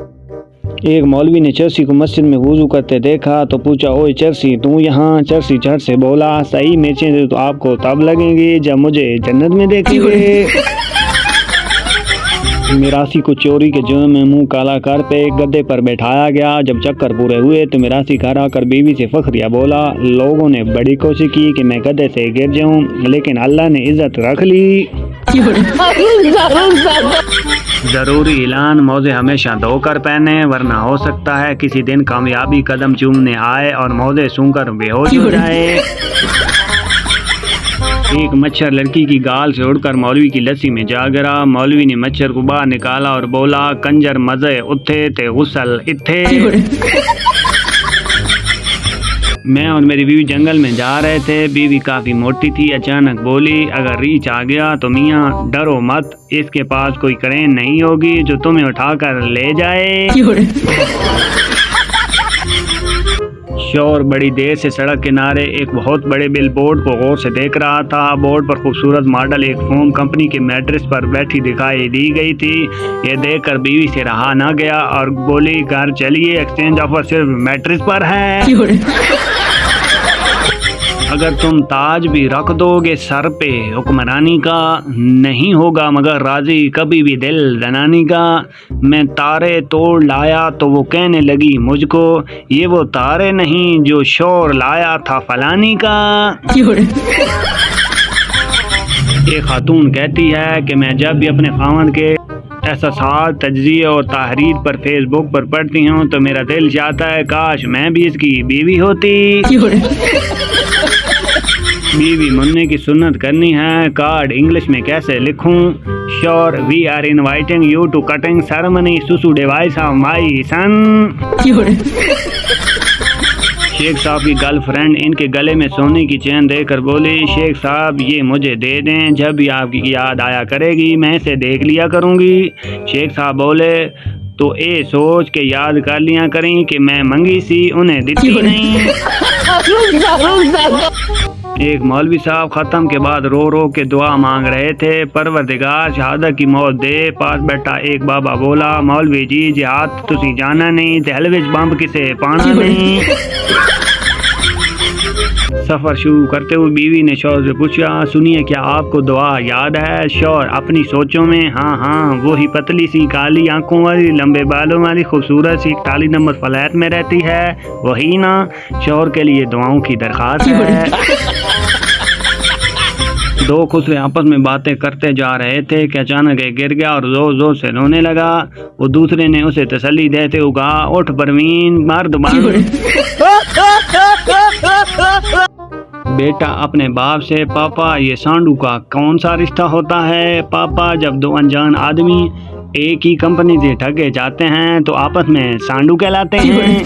एक मौलवी ने चर्सी को मस्जिद में वुजू करते देखा तो पूछा, ओए चर्सी तू यहाँ? चर्सी झट से बोला, सही मिर्चें तो आपको तब लगेंगी जब मुझे जन्नत में देखेंगे। मिरासी को चोरी के जुर्म में मुंह काला करते एक गद्दे पर बैठाया गया। जब चक्कर पूरे हुए तो मिरासी घर आकर बीवी से फखरिया बोला, लोगों ने बड़ी कोशिश की कि मैं गद्दे से गिर जाऊं, लेकिन अल्लाह ने इज्जत रख ली। जरूरी ऐलान, मोजे हमेशा धोकर पहने वरना हो सकता है किसी दिन कामयाबी कदम चूमने आए और मोजे सूंघकर बेहोश हो जाए। एक मच्छर लड़की की गाल से उड़कर मौलवी की लस्सी में जा गिरा। मौलवी ने मच्छर को बाहर निकाला और बोला, कंजर मजे उठे ते गुस्ल इत्थे। मैं और मेरी बीवी जंगल में जा रहे थे। बीवी काफी मोटी थी। अचानक बोली, अगर रीछ आ गया तो मियाँ डरो मत, इसके पास कोई क्रेन नहीं होगी जो तुम्हें उठाकर ले जाए। शोर बड़ी देर से सड़क किनारे एक बहुत बड़े बिल बोर्ड को गौर से देख रहा था। बोर्ड पर खूबसूरत मॉडल एक फोम कंपनी के मैट्रेस पर बैठी दिखाई दी गई थी। ये देखकर बीवी से रहा ना गया और बोली, घर चलिए, एक्सचेंज ऑफर सिर्फ मैट्रेस पर है। अगर तुम ताज भी रख दोगे सर पे, हुक्मरानी का नहीं होगा मगर राजी कभी भी दिल जनानी का। मैं तारे तोड़ लाया तो वो कहने लगी मुझको, ये वो तारे नहीं जो शोर लाया था फलानी का। एक खातून कहती है कि मैं जब भी अपने खामन के एहसास, तज्जिए और तहरीर पर फेसबुक पर पढ़ती हूँ तो मेरा दिल चाहता है काश मैं भी इसकी बीवी होती। बीवी मुन्ने की सुन्नत करनी है, कार्ड इंग्लिश में कैसे लिखूं? Sure, we are inviting you to cutting ceremony सुसु device of my son. Sheikh साहब की गर्लफ्रेंड इनके गले में सोने की चेन देकर बोली, शेख साहब ये मुझे दे दें, जब भी आपकी याद आया करेगी मैं इसे देख लिया करूंगी। शेख साहब बोले, तो ये सोच के याद कर लिया करें कि मैं मंगी सी उन्हें देती नहीं। एक मौलवी साहब खत्म के बाद रो रो के दुआ मांग रहे थे, परवरदिगार शहादत की मौत दे। पास बैठा एक बाबा बोला, मौलवी जी जिहाद तुसी जाना नहीं ते हलवे च बंब किसे पाना नहीं। सफर शुरू करते हुए बीवी ने शौहर से पूछा, सुनिए क्या आपको दुआ याद है? शौहर अपनी सोचों में, हाँ हाँ वही पतली सी काली आंखों वाली लंबे बालों वाली खूबसूरत सी 48 नंबर फ्लैट में रहती है वही ना। शौहर के लिए दुआओं की दरखास्त है। दो खुसरे आपस में बातें करते जा रहे थे कि अचानक एक गिर गया और जोर जोर से रोने लगा। वो दूसरे ने उसे तसल्ली देते हुए कहा, उठ परवीन, मर्द बन। बेटा अपने बाप से, पापा ये सांडू का कौन सा रिश्ता होता है? पापा जब दो अनजान आदमी एक ही कंपनी से ठगे जाते हैं तो आपस में सांडू कहलाते हैं।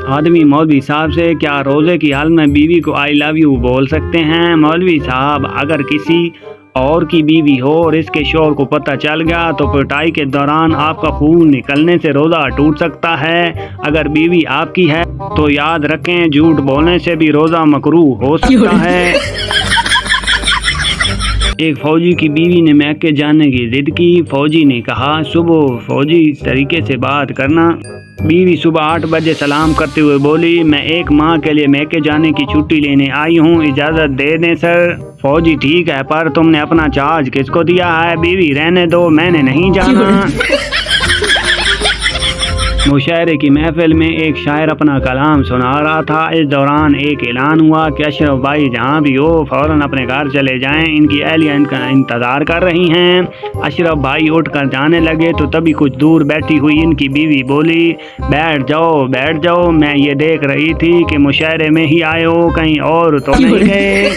आदमी मौलवी साहब से, क्या रोजे की हाल में बीवी को आई लव यू बोल सकते हैं? मौलवी साहब, अगर किसी और की बीवी हो और इसके शौहर को पता चल गया तो पिटाई के दौरान आपका खून निकलने से रोजा टूट सकता है। अगर बीवी आपकी है तो याद रखें झूठ बोलने से भी रोजा मकरूह हो सकता है। एक फौजी की बीवी ने मैके जाने की जिद की। फौजी ने कहा, सुबह फौजी तरीके से बात करना। बीवी सुबह 8 बजे सलाम करते हुए बोली, मैं एक माह के लिए मैके जाने की छुट्टी लेने आई हूँ, इजाज़त दे दें सर। फौजी, ठीक है, पर तुमने अपना चार्ज किसको दिया है? बीवी, रहने दो, मैंने नहीं जाना। मुशायरे की महफिल में एक शायर अपना कलाम सुना रहा था। इस दौरान एक ऐलान हुआ कि अशरफ भाई जहाँ भी हो फौरन अपने घर चले जाएं, इनकी अहलिया इनका इंतज़ार कर रही हैं। अशरफ भाई उठकर जाने लगे तो तभी कुछ दूर बैठी हुई इनकी बीवी बोली, बैठ जाओ, मैं ये देख रही थी कि मुशायरे में ही आए हो, कहीं और तो नहीं गए।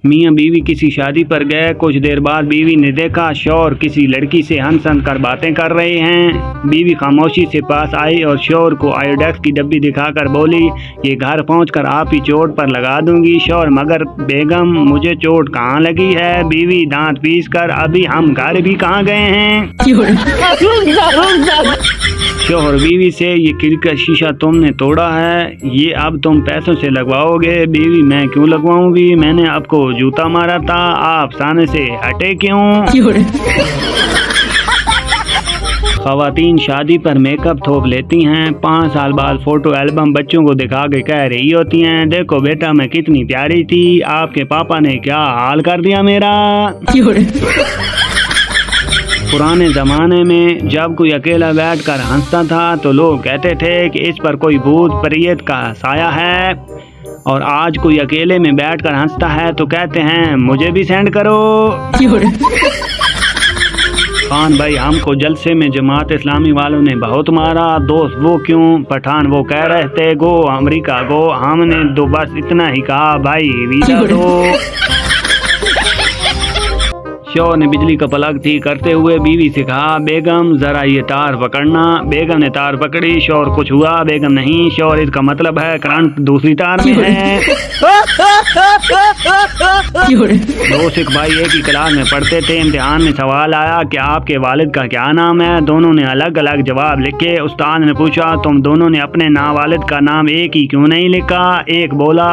मियाँ बीवी किसी शादी पर गए। कुछ देर बाद बीवी ने देखा शौहर किसी लड़की से हंस हंस कर बातें कर रहे हैं। बीवी खामोशी से पास आई और शौहर को आयोडेक्स की डब्बी दिखाकर बोली, ये घर पहुंचकर आप ही चोट पर लगा दूंगी। शौहर, मगर बेगम मुझे चोट कहाँ लगी है? बीवी, दांत पीस कर अभी हम घर भी कहाँ गए हैं। शोहर बीवी से, ये खिड़की का शीशा तुमने तोड़ा है, ये अब तुम पैसों से लगवाओगे। बीवी, मैं क्यों लगवाऊंगी, मैंने आपको जूता मारा था, आप सामने से हटे क्यों। खवातीन शादी पर मेकअप थोप लेती हैं, 5 साल बाद फोटो एल्बम बच्चों को दिखा के कह रही होती हैं, देखो बेटा मैं कितनी प्यारी थी, आपके पापा ने क्या हाल कर दिया मेरा। पुराने ज़माने में जब कोई अकेला बैठकर हंसता था तो लोग कहते थे कि इस पर कोई भूत प्रेत का साया है, और आज कोई अकेले में बैठकर हंसता है तो कहते हैं मुझे भी सेंड करो। खान भाई, हमको जलसे में जमात इस्लामी वालों ने बहुत मारा, दोस्त वो क्यों, पठान वो कह रहे थे गो अमेरिका गो, हमने तो बस इतना ही कहा भाई वीजा दो। शोहर ने बिजली का प्लग ठीक करते हुए बीवी से कहा, बेगम जरा ये तार पकड़ना। बेगम ने तार पकड़ी, शोहर कुछ हुआ, बेगम नहीं। शोहर, इसका मतलब है करंट दूसरी तार में है। दो सिख भाई एक ही क्लास में पढ़ते थे, इम्तिहान में सवाल आया कि आपके वालिद का क्या नाम है। दोनों ने अलग अलग जवाब लिखे। उस्ताद ने पूछा, तुम दोनों ने अपने नावालिद का नाम एक ही क्यों नहीं लिखा। एक बोला,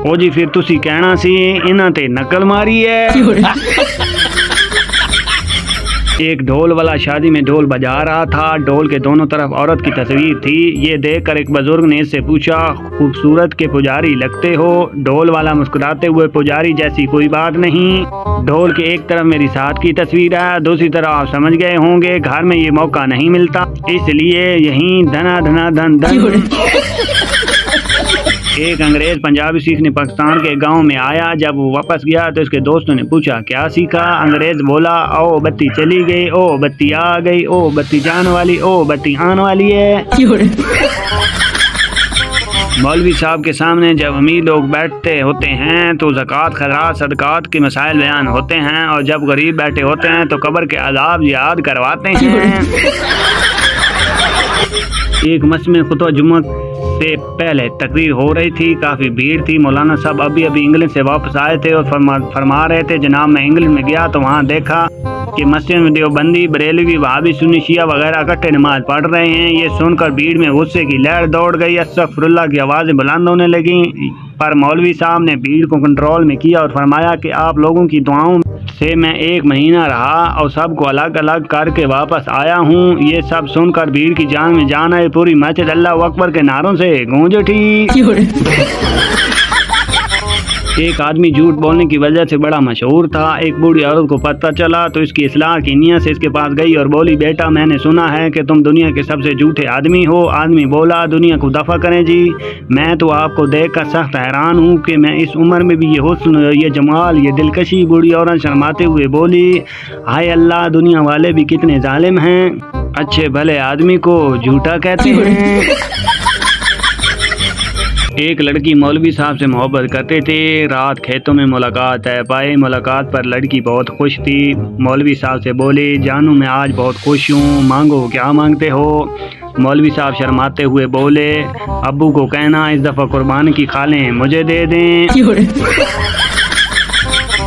ओ जी फिर तुसी कहना सी इन्हां ते नकल मारी है। एक ढोल वाला शादी में ढोल बजा रहा था, ढोल के दोनों तरफ औरत की तस्वीर थी। ये देखकर एक बुजुर्ग ने इससे पूछा, खूबसूरत के पुजारी लगते हो। ढोल वाला मुस्कुराते हुए, पुजारी जैसी कोई बात नहीं, ढोल के एक तरफ मेरी साथ की तस्वीर है, दूसरी तरफ आप समझ गए होंगे घर में ये मौका नहीं मिलता, इसलिए यहीं धना धना धन धन। एक अंग्रेज पंजाबी सीखने पाकिस्तान के गांव में आया। जब वो वापस गया तो इसके दोस्तों ने पूछा, क्या सीखा। अंग्रेज बोला, ओ बत्ती चली गई, ओ बत्ती आ गई, ओ बत्ती जाने वाली, ओ बत्ती आने वाली है। मौलवी साहब के सामने जब अमीर लोग बैठते होते हैं तो ज़कात, खैरात, सदकात के मसाइल बयान होते हैं, और जब गरीब बैठे होते हैं तो कब्र के अज़ाब याद करवाते हैं। एक मस्जिद में खुतबा जुम्मा से पहले तकरीर हो रही थी, काफ़ी भीड़ थी। मौलाना साहब अभी इंग्लैंड से वापस आए थे और फरमा रहे थे, जनाब मैं इंग्लैंड में गया तो वहाँ देखा कि मस्जिद में देवबंदी, बरेलवी, वहाबी, सुन्नी, शिया वगैरह इकट्ठे नमाज पढ़ रहे हैं। ये सुनकर भीड़ में गुस्से की लहर दौड़ गई, अस्तगफिरुल्लाह की आवाज़ें बुलंद होने लगी। पर मौलवी साहब ने भीड़ को कंट्रोल में किया और फरमाया कि आप लोगों की दुआओं से मैं 1 महीना रहा और सबको अलग अलग करके वापस आया हूँ। ये सब सुनकर भीड़ की जान में जान आई, पूरी मस्जिद अल्लाह अकबर के नारों से गूंज उठी। एक आदमी झूठ बोलने की वजह से बड़ा मशहूर था। एक बूढ़ी औरत को पता चला तो इसकी इस्लाह की नीयत से इसके पास गई और बोली, बेटा मैंने सुना है कि तुम दुनिया के सबसे झूठे आदमी हो। आदमी बोला, दुनिया को दफा करें जी, मैं तो आपको देखकर सख्त हैरान हूँ कि मैं इस उम्र में भी ये हुस्न, ये जमाल, ये दिलकशी। बूढ़ी औरत शर्माते हुए बोली, हाय अल्लाह, दुनिया वाले भी कितने जालिम हैं, अच्छे भले आदमी को झूठा कहते हैं। एक लड़की मौलवी साहब से मोहब्बत करते थे। रात खेतों में मुलाकात है पाई। मुलाकात पर लड़की बहुत खुश थी। मौलवी साहब से बोली, जानू मैं आज बहुत खुश हूँ, मांगो क्या मांगते हो। मौलवी साहब शर्माते हुए बोले, अब्बू को कहना इस दफ़ा कुर्बानी की खालें मुझे दे दें।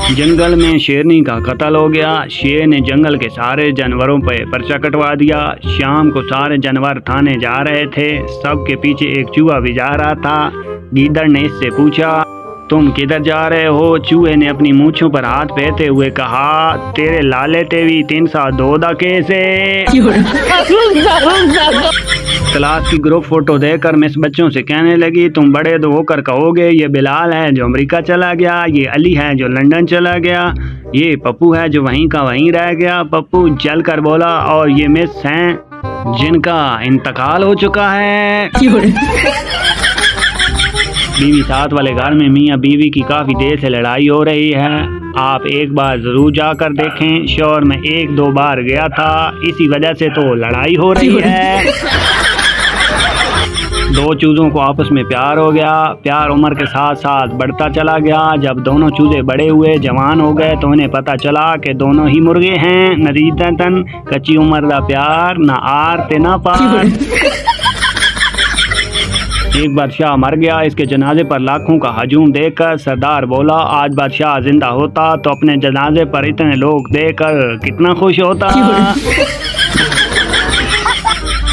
जंगल में शेरनी का कत्ल हो गया। शेर ने जंगल के सारे जानवरों पर पर्चा कटवा दिया। शाम को सारे जानवर थाने जा रहे थे। सबके पीछे एक चूहा भी जा रहा था। गीदड़ ने इससे पूछा, तुम किधर जा रहे हो। चूहे ने अपनी मूंछों पर हाथ फेरते हुए कहा, तेरे लाले तेवी 302 दा केस है। क्लास की ग्रुप फोटो देखकर मिस बच्चों से कहने लगी, तुम बड़े तो होकर कहोगे ये बिलाल है जो अमेरिका चला गया, ये अली है जो लंदन चला गया, ये पप्पू है जो वहीं का वहीं रह गया। पप्पू जल कर बोला, और ये मिस हैं जिनका इंतकाल हो चुका है। बीवी साथ वाले घर में मियाँ बीवी की काफ़ी देर से लड़ाई हो रही है। आप एक बार ज़रूर जाकर देखें। शोहर में 1-2 बार गया था, इसी वजह से तो लड़ाई हो रही है। 2 चूज़ों को आपस में प्यार हो गया। प्यार उम्र के साथ साथ बढ़ता चला गया। जब दोनों चूज़े बड़े हुए, जवान हो गए तो उन्हें पता चला कि दोनों ही मुर्गे हैं। नतीजतन कच्ची उम्र का प्यार, ना आर ते ना पार। एक बादशाह मर गया। इसके जनाजे पर लाखों का हजूम देखकर सरदार बोला, आज बादशाह जिंदा होता तो अपने जनाजे पर इतने लोग देखकर कितना खुश होता।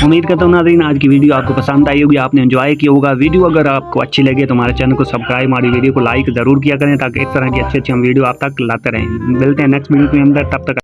उम्मीद करता हूँ नाज़रीन आज की वीडियो आपको पसंद आई होगी, आपने एंजॉय किया होगा। वीडियो अगर आपको अच्छी लगे तो हमारे चैनल को सब्सक्राइब, हमारी वीडियो को लाइक ज़रूर किया करें ताकि इस तरह की अच्छी हम वीडियो आप तक लाते रहें। मिलते हैं नेक्स्ट वीडियो के अंदर, तब तक